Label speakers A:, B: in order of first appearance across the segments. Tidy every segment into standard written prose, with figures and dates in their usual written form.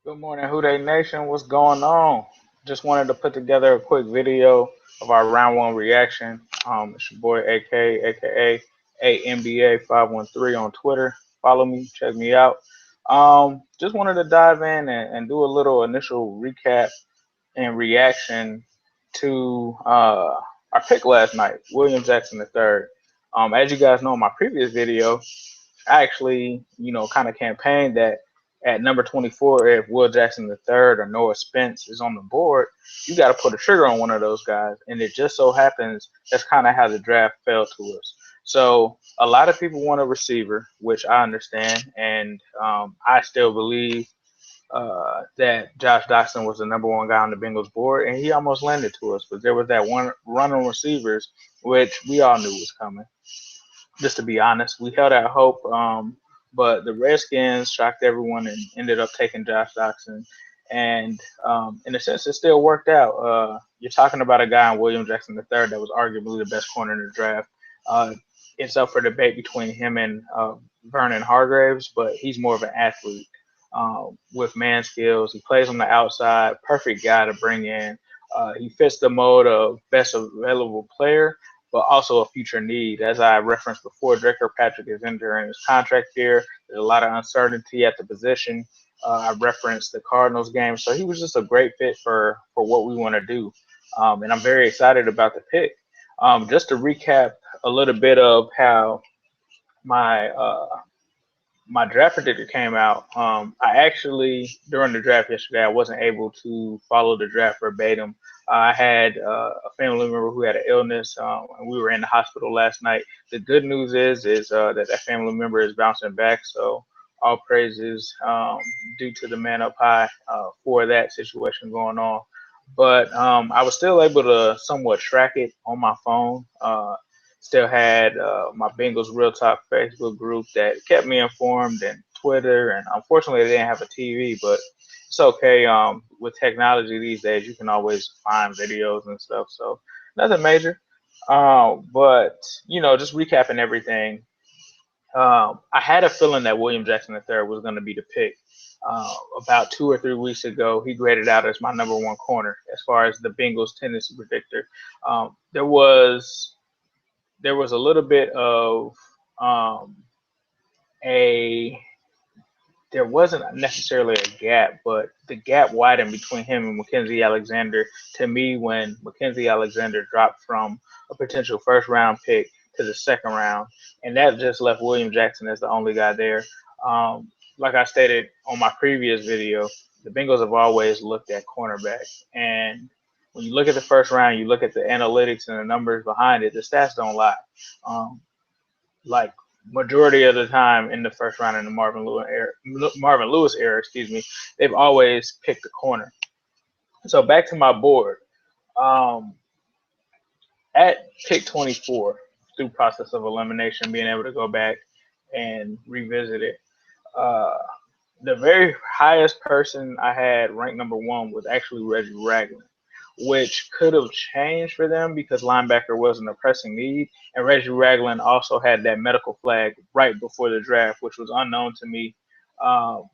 A: Good morning, Who Dey Nation. What's going on? Just wanted to put together a quick video of our round one reaction. It's your boy AK, aka ANBA 513 on Twitter. Follow me, check me out. Just wanted to dive in and do a little initial recap and reaction to our pick last night, William Jackson III. As you guys know, in my previous video, I actually, kind of campaigned that at number 24, if Will Jackson III or Noah Spence is on the board, you got to put a trigger on one of those guys. And it just so happens that's kind of how the draft fell to us. So a lot of people want a receiver, which I understand, and I still believe that Josh Doctson was the number one guy on the Bengals board, and he almost landed to us. But there was that one run on receivers, which we all knew was coming. Just to be honest, we held out hope, but the Redskins shocked everyone and ended up taking Josh Doctson. And in a sense, it still worked out. You're talking about a guy in William Jackson III that was arguably the best corner in the draft. Uh, it's up for debate between him and Vernon Hargraves, but he's more of an athlete with man skills. He plays on the outside, perfect guy to bring in. He fits the mode of best available player, but also a future need. As I referenced before, Drake Kirkpatrick is entering his contract year. There's a lot of uncertainty at the position. I referenced the Cardinals game, so he was just a great fit for what we want to do, and I'm very excited about the pick. Just to recap a little bit of how my my draft predictor came out. I actually, during the draft yesterday, I wasn't able to follow the draft verbatim. I had a family member who had an illness, and we were in the hospital last night. The good news is that family member is bouncing back. So all praises due to the man up high for that situation going on. But I was still able to somewhat track it on my phone. Still had my Bengals Real Talk Facebook group that kept me informed, and Twitter. And unfortunately, they didn't have a TV, but it's okay. With technology these days, you can always find videos and stuff. So nothing major. But just recapping everything, I had a feeling that William Jackson III was going to be the pick. About 2 or 3 weeks ago, he graded out as my number one corner as far as the Bengals tendency predictor. There was a little bit of um, a there wasn't necessarily a gap, but the gap widened between him and Mackenzie Alexander to me when Mackenzie Alexander dropped from a potential first round pick to the second round, and that just left William Jackson as the only guy there. Like I stated on my previous video, the Bengals have always looked at cornerback, and when you look at the first round, you look at the analytics and the numbers behind it, the stats don't lie. Um, like majority of the time in the first round in the Marvin Lewis era, excuse me, they've always picked the corner. So back to my board. Um, at pick 24, through process of elimination, being able to go back and revisit it, uh, the very highest person I had ranked number one was actually Reggie Ragland, which could have changed for them because linebacker wasn't a pressing need. And Reggie Ragland also had that medical flag right before the draft, which was unknown to me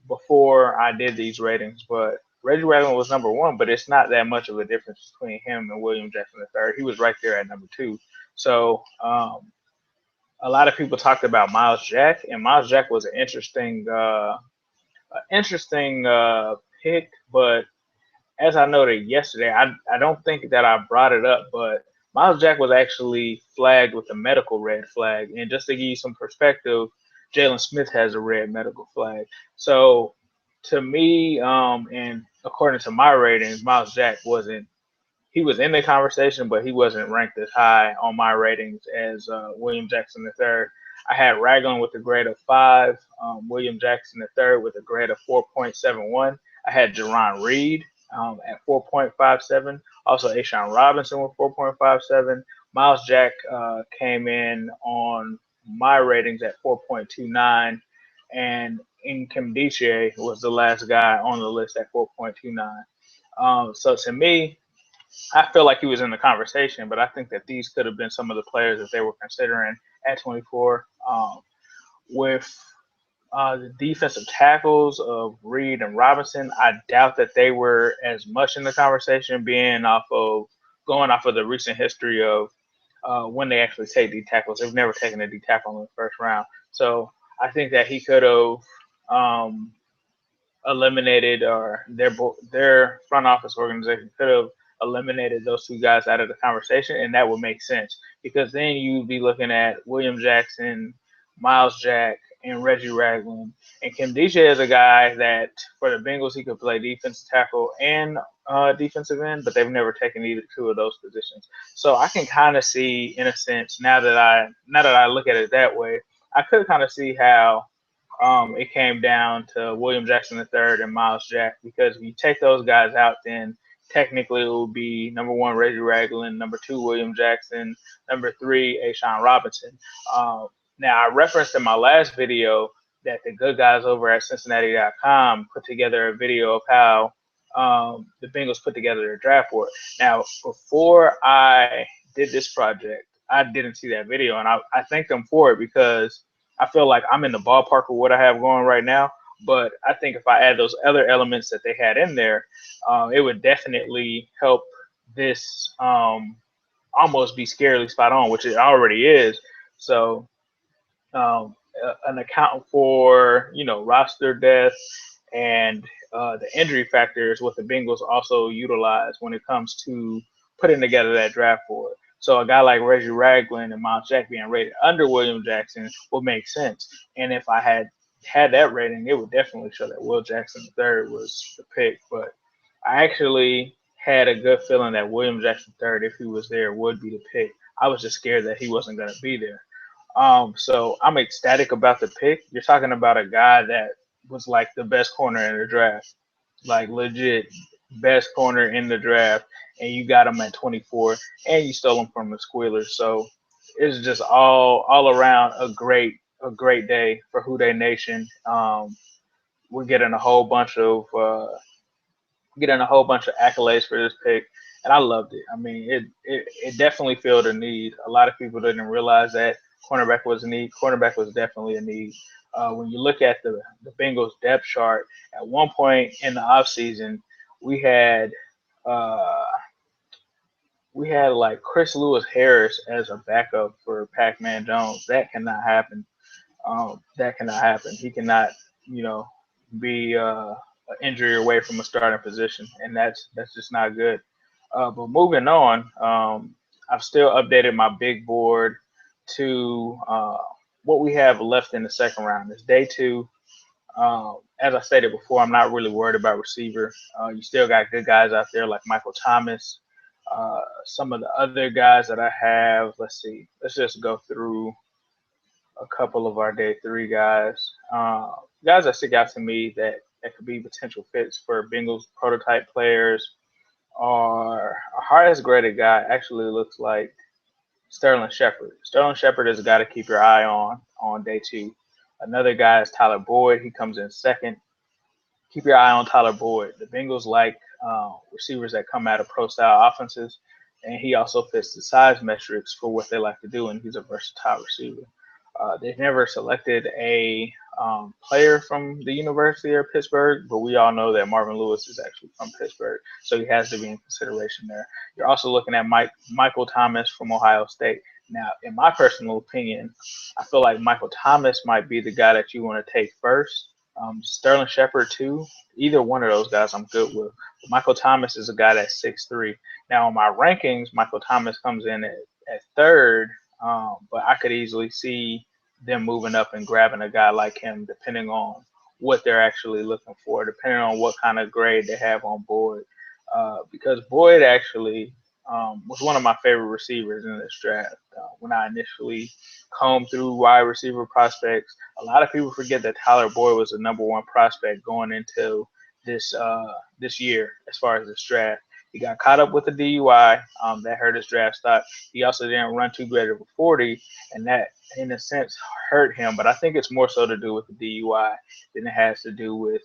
A: before I did these ratings. But Reggie Ragland was number one, but it's not that much of a difference between him and William Jackson III. He was right there at number two. So a lot of people talked about Miles Jack, and Miles Jack was an interesting pick, but as I noted yesterday, I don't think that I brought it up, but Miles Jack was actually flagged with a medical red flag. And just to give you some perspective, Jalen Smith has a red medical flag. So to me, and according to my ratings, Miles Jack wasn't. He was in the conversation, but he wasn't ranked as high on my ratings as William Jackson III. I had Ragland with a grade of 5, William Jackson III with a grade of 4.71. I had Jerron Reed at 4.57. Also, Ashawn Robinson with 4.57. Miles Jack came in on my ratings at 4.29, and Nkemdiche was the last guy on the list at 4.29. So to me, I feel like he was in the conversation, but I think that these could have been some of the players that they were considering at 24. With The defensive tackles of Reed and Robinson, I doubt that they were as much in the conversation, being off of going off of the recent history of when they actually take D tackles. They've never taken a D tackle in the first round, so I think that he could have um, eliminated, or their front office organization could have eliminated those two guys out of the conversation, and that would make sense because then you'd be looking at William Jackson, Miles Jack, and Reggie Ragland. And Kim DJ is a guy that for the Bengals he could play defensive tackle and defensive end, but they've never taken either two of those positions. So I can kind of see, in a sense, now that I look at it that way, I could kind of see how it came down to William Jackson III and Miles Jack because if you take those guys out, then technically it would be number one Reggie Ragland, number two William Jackson, number three Ashawn Robinson. Um, Now I referenced in my last video that the good guys over at Cincinnati.com put together a video of how the Bengals put together their draft board. Now before I did this project, I didn't see that video, and I thank them for it because I feel like I'm in the ballpark of what I have going right now. But I think if I add those other elements that they had in there, it would definitely help this almost be scarily spot on, which it already is. So an account for roster depth and the injury factor is what the Bengals also utilize when it comes to putting together that draft board. So a guy like Reggie Ragland and Miles Jack being rated under William Jackson would make sense. And if I had that rating, it would definitely show that Will Jackson III was the pick. But I actually had a good feeling that William Jackson III, if he was there, would be the pick. I was just scared that he wasn't going to be there. So I'm ecstatic about the pick. You're talking about a guy that was like the best corner in the draft, like legit best corner in the draft, and you got him at 24, and you stole him from the Squealers. So it's just all around a great day for Who Dey Nation. We're getting a whole bunch of accolades for this pick, and I loved it. I mean, it definitely filled a need. A lot of people didn't realize that cornerback was a need. Cornerback was definitely a need. When you look at the Bengals depth chart, at one point in the offseason, we had uh, we had like Chris Lewis Harris as a backup for Pac-Man Jones. That cannot happen. He cannot, you know, be an injury away from a starting position, and that's just not good. But moving on, I've still updated my big board to what we have left in the second round. It's day two. As I stated before, I'm not really worried about receiver. You still got good guys out there like Michael Thomas. Some of the other guys that I have, let's see, let's just go through a couple of our day three guys. Guys that stick out to me that could be potential fits for Bengals prototype players are our highest graded guy actually looks like Sterling Shepard. Sterling Shepard is a guy to keep your eye on day two. Another guy is Tyler Boyd. He comes in second. Keep your eye on Tyler Boyd. The Bengals like receivers that come out of pro style offenses, and he also fits the size metrics for what they like to do, and he's a versatile receiver. They've never selected a player from the University of Pittsburgh, but we all know that Marvin Lewis is actually from Pittsburgh, so he has to be in consideration there. You're also looking at Michael Thomas from Ohio State. Now, in my personal opinion, I feel like Michael Thomas might be the guy that you want to take first. Sterling Shepard too. Either one of those guys I'm good with. But Michael Thomas is a guy that's 6'3". Now on my rankings, Michael Thomas comes in at third, but I could easily see them moving up and grabbing a guy like him, depending on what they're actually looking for, depending on what kind of grade they have on Boyd. Because Boyd actually was one of my favorite receivers in this draft. When I initially combed through wide receiver prospects, a lot of people forget that Tyler Boyd was the number one prospect going into this year as far as this draft. He got caught up with a DUI that hurt his draft stock. He also didn't run too great of a 40, and that, in a sense, hurt him. But I think it's more so to do with the DUI than it has to do with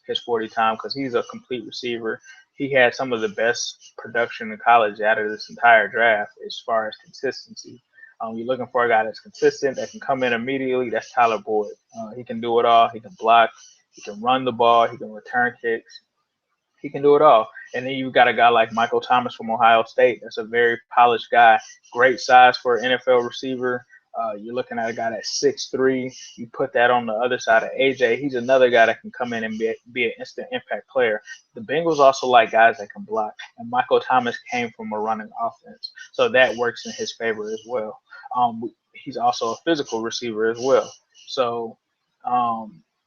A: his 40 time because he's a complete receiver. He had some of the best production in college out of this entire draft as far as consistency. You're looking for a guy that's consistent, that can come in immediately. That's Tyler Boyd. He can do it all. He can block. He can run the ball. He can return kicks. He can do it all. And then you've got a guy like Michael Thomas from Ohio State. That's a very polished guy. Great size for an NFL receiver. You're looking at a guy that's 6'3". You put that on the other side of AJ. He's another guy that can come in and be an instant impact player. The Bengals also like guys that can block. And Michael Thomas came from a running offense. So that works in his favor as well. He's also a physical receiver as well. So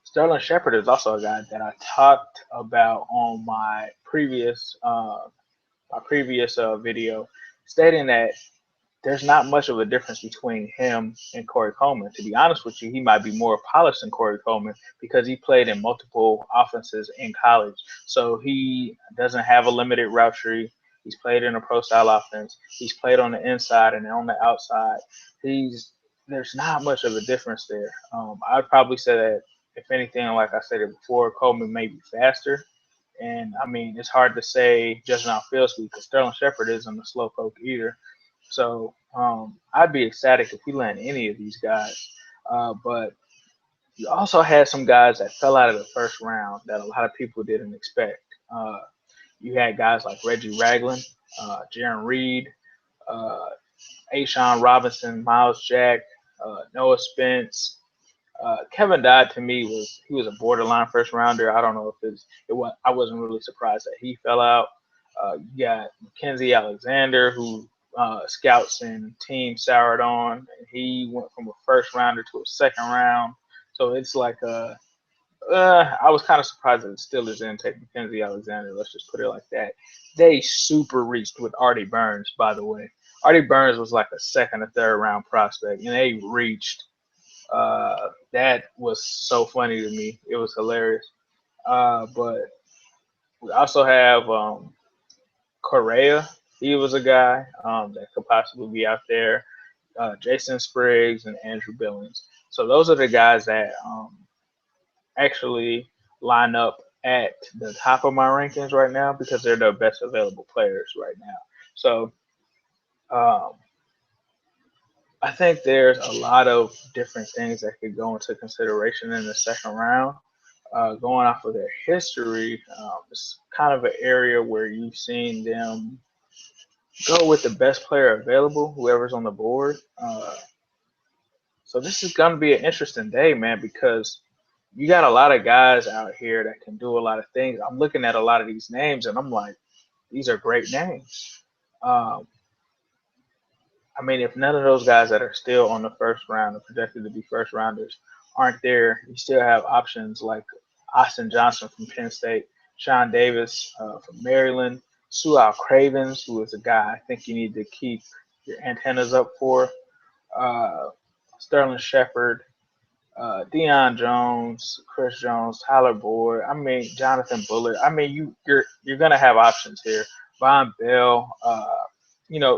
A: Sterling Shepard is also a guy that I talked about on my previous video, stating that there's not much of a difference between him and Corey Coleman. To be honest with you, he might be more polished than Corey Coleman because he played in multiple offenses in college. So he doesn't have a limited route tree. He's played in a pro style offense. He's played on the inside and on the outside. There's not much of a difference there. I'd probably say that if anything, like I said it before, Coleman may be faster. And I mean, it's hard to say just on field speed because Sterling Shepard isn't a slow poke either. So I'd be ecstatic if we land any of these guys. But you also had some guys that fell out of the first round that a lot of people didn't expect. Uh, you had guys like Reggie Ragland, Jaron Reed, uh, Ashawn Robinson, Miles Jack, Noah Spence. Kevin Dodd to me was a borderline first rounder. I don't know if it was. I wasn't really surprised that he fell out. You got Mackenzie Alexander, who scouts and team soured on. And he went from a first rounder to a second round. So it's like I was kind of surprised that the Steelers didn't take Mackenzie Alexander. Let's just put it like that. They super reached with Artie Burns, by the way. Artie Burns was like a second or third round prospect, and they reached. That was so funny to me. It was hilarious. But we also have Correa. He was a guy that could possibly be out there. Jason Spriggs and Andrew Billings. So those are the guys that actually line up at the top of my rankings right now because they're the best available players right now. So um, I think there's a lot of different things that could go into consideration in the second round. Going off of their history, it's kind of an area where you've seen them go with the best player available, whoever's on the board. So this is going to be an interesting day, man, because you got a lot of guys out here that can do a lot of things. I'm looking at a lot of these names, and I'm like, these are great names. Um, I mean, if none of those guys that are still on the first round or projected to be first rounders aren't there, you still have options like Austin Johnson from Penn State, Sean Davis from Maryland, Sual Cravens, who is a guy I think you need to keep your antennas up for, uh, Sterling Shepard, Deion Jones, Chris Jones, Tyler Boyd. I mean, Jonathan Bullard. I mean, you're gonna have options here. Von Bell.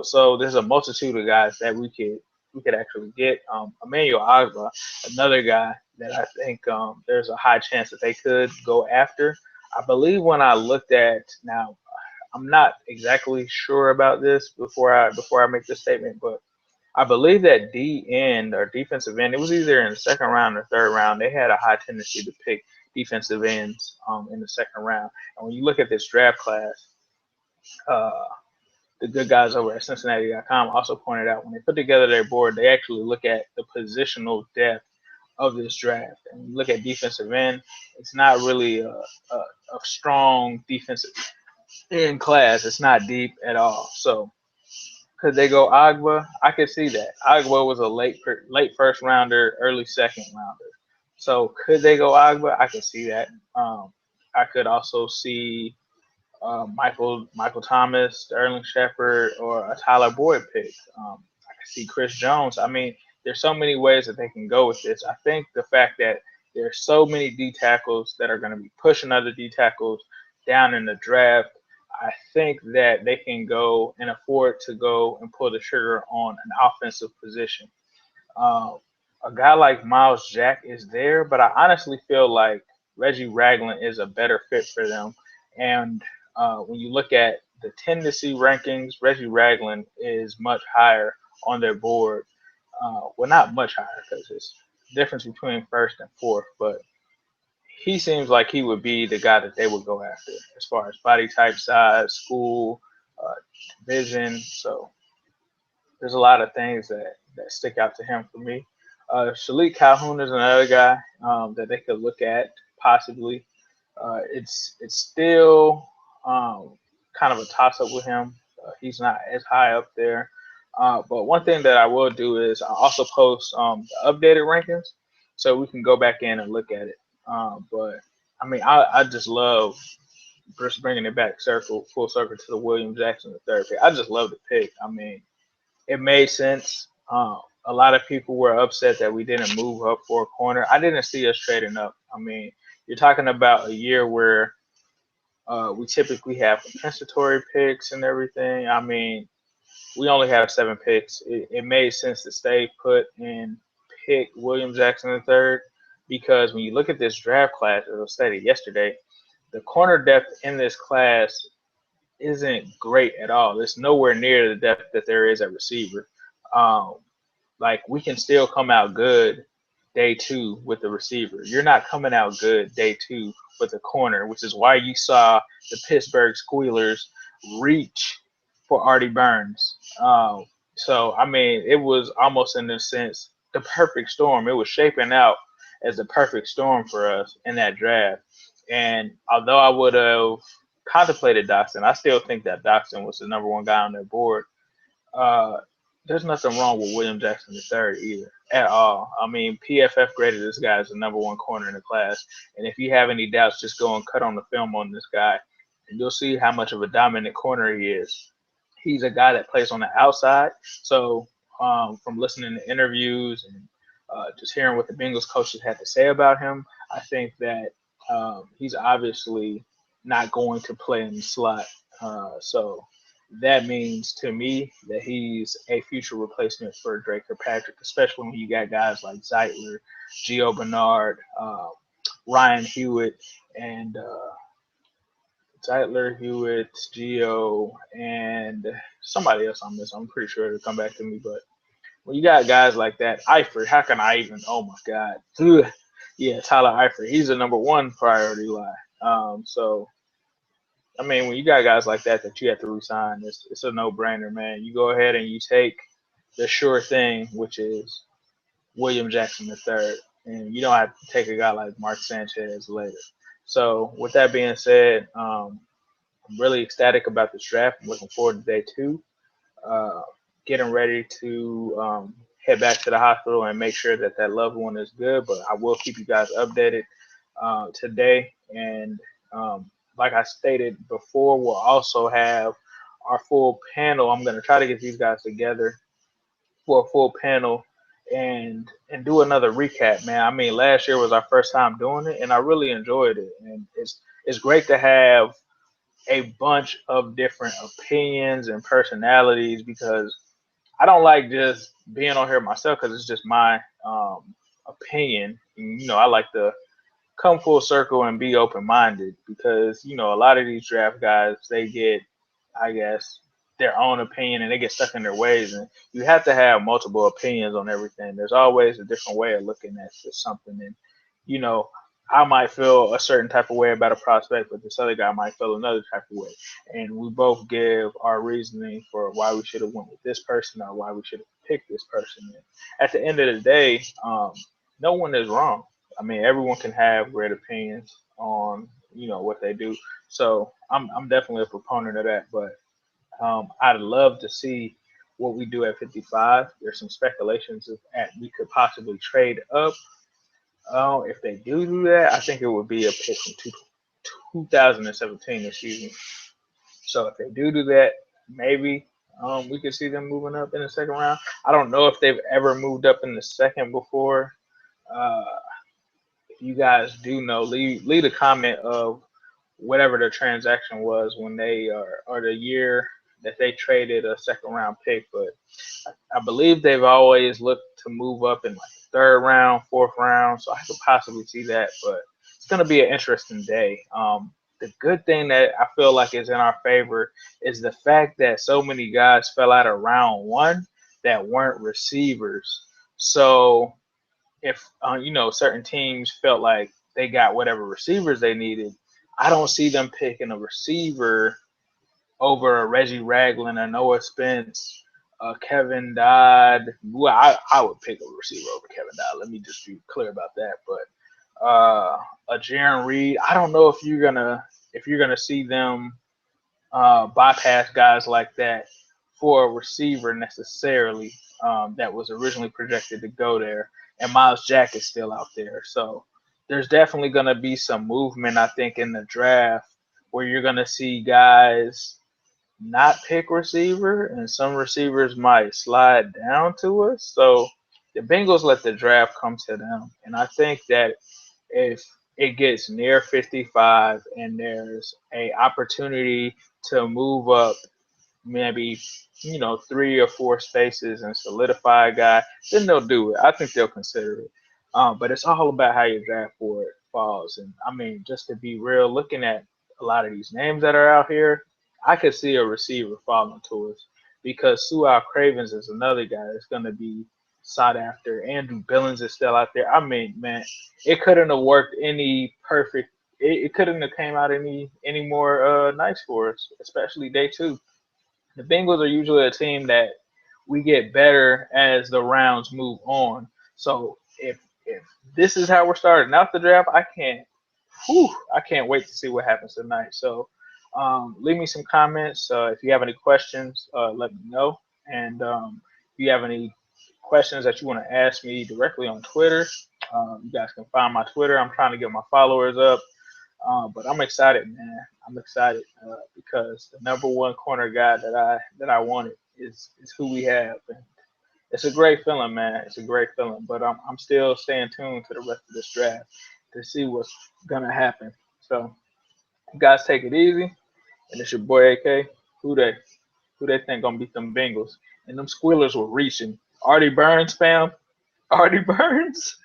A: So there's a multitude of guys that we could actually get. Emmanuel Agba, another guy that I think there's a high chance that they could go after. I believe when I looked at now, I'm not exactly sure about this before I make this statement, but I believe that D end or defensive end, it was either in the second round or third round. They had a high tendency to pick defensive ends in the second round. And when you look at this draft class, uh, the good guys over at Cincinnati.com also pointed out when they put together their board, they actually look at the positional depth of this draft. And when you look at defensive end, it's not really a strong defensive end class. It's not deep at all. So could they go Agba? I could see that. Agba was a late first rounder, early second rounder. So could they go Agba? I could see that. I could also see Michael Thomas, Sterling Shepard, or a Tyler Boyd pick. I could see Chris Jones. I mean, there's so many ways that they can go with this. I think the fact that there's so many D tackles that are going to be pushing other D tackles down in the draft, I think that they can go and afford to go and pull the trigger on an offensive position. Um, a guy like Miles Jack is there, but I honestly feel like Reggie Ragland is a better fit for them. And when you look at the tendency rankings, Reggie Ragland is much higher on their board. Well, not much higher because it's difference between first and fourth, but he seems like he would be the guy that they would go after as far as body type, size, school, uh, vision. So there's a lot of things that stick out to him for me. Shalik Calhoun is another guy that they could look at possibly. It's still kind of a toss up with him. He's not as high up there. But one thing that I will do is I also post the updated rankings so we can go back in and look at it. But I mean, I just love just bringing it back full circle to the William Jackson the third pick. I just love the pick. I mean, it made sense. A lot of people were upset that we didn't move up for a corner. I didn't see us trading up. I mean, you're talking about a year where we typically have compensatory picks and everything. I mean, we only have 7 picks. It made sense to stay put and pick William Jackson the third because when you look at this draft class, as I stated yesterday, the corner depth in this class isn't great at all. It's nowhere near the depth that there is at receiver. Um, like we can still come out good day two with the receiver. You're not coming out good day two with the corner, which is why you saw the Pittsburgh Squealers reach for Artie Burns. So I mean, it was almost in a sense the perfect storm. It was shaping out as the perfect storm for us in that draft. And although I would have contemplated Doxson, I still think that Doxson was the number one guy on their board. Uh, there's nothing wrong with William Jackson III either at all. I mean, PFF graded this guy as the number one corner in the class, and if you have any doubts, just go and cut on the film on this guy, and you'll see how much of a dominant corner he is. He's a guy that plays on the outside, so from listening to interviews and just hearing what the Bengals coaches had to say about him, I think that he's obviously not going to play in the slot. So that means to me that he's a future replacement for Drake Kirkpatrick, especially when you got guys like Zeitler, Gio Bernard, Ryan Hewitt, and Zeitler, Hewitt, Gio, and somebody else on this. I'm pretty sure it'll come back to me. But when you got guys like that, Eifert, how can I even? Oh my God. Ugh. Yeah, Tyler Eifert. He's the number one priority line. So I mean, when you got guys like that you have to resign, it's a no-brainer, man. You go ahead and you take the sure thing, which is William Jackson III, and you don't have to take a guy like Mark Sanchez later. So, with that being said, I'm really ecstatic about this draft. I'm looking forward to day two. Uh, Getting ready to head back to the hospital and make sure that that loved one is good. But I will keep you guys updated today. And like I stated before, we'll also have our full panel. I'm going to try to get these guys together for a full panel and do another recap, man. I mean, last year was our first time doing it, and I really enjoyed it. And it's great to have a bunch of different opinions and personalities because I don't like just being on here myself because it's just my opinion. And, I like to come full circle and be open minded because a lot of these draft guys they get, I guess, their own opinion and they get stuck in their ways, and you have to have multiple opinions on everything. There's always a different way of looking at something, and you know. I might feel a certain type of way about a prospect, but this other guy might feel another type of way. And we both give our reasoning for why we should have went with this person or why we should have picked this person. And at the end of the day, no one is wrong. I mean, everyone can have great opinions on what they do. So I'm definitely a proponent of that. But I'd love to see what we do at 55. There's some speculations of at we could possibly trade up. If they do that, I think it would be a pick from 2017 this season. So if they do that, maybe we could see them moving up in the second round. I don't know if they've ever moved up in the second before. Uh, if you guys do know, leave a comment of whatever the transaction was when they or the year that they traded a second round pick. But I believe they've always looked to move up in like the third round, fourth round. So I could possibly see that. But it's going to be an interesting day. The good thing that I feel like is in our favor is the fact that so many guys fell out of round one that weren't receivers. So if certain teams felt like they got whatever receivers they needed, I don't see them picking a receiver over a Reggie Ragland, a Noah Spence, Kevin Dodd. Well, I would pick a receiver over Kevin Dodd. Let me just be clear about that. But a Jaron Reed, I don't know if you're gonna see them bypass guys like that for a receiver necessarily that was originally projected to go there. And Miles Jack is still out there. So there's definitely going to be some movement, I think, in the draft where you're going to see guys not pick receiver and some receivers might slide down to us. So the Bengals let the draft come to them. And I think that if it gets near 55 and there's a opportunity to move up maybe 3 or 4 spaces and solidify a guy, then they'll do it. I think they'll consider it. But it's all about how your draft board falls. And I mean, just to be real, looking at a lot of these names that are out here, I could see a receiver falling to us because Su'a Cravens is another guy that's going to be sought after. Andrew Billings is still out there. I mean, man, it couldn't have worked any perfect. It couldn't have came out any more nice for us, especially day two. The Bengals are usually a team that we get better as the rounds move on. So if this is how we're starting out the draft, I can't wait to see what happens tonight. So leave me some comments. If you have any questions, let me know. And if you have any questions that you want to ask me directly on Twitter, you guys can find my Twitter. I'm trying to get my followers up. But I'm excited, man. I'm excited because the number one corner guy that I wanted is who we have, and it's a great feeling, man. It's a great feeling. But I'm still staying tuned to the rest of this draft to see what's gonna happen. So you guys take it easy, and it's your boy AK. Who they who they think gonna beat them Bengals? And them Squealers were reaching. Artie Burns, fam. Artie Burns.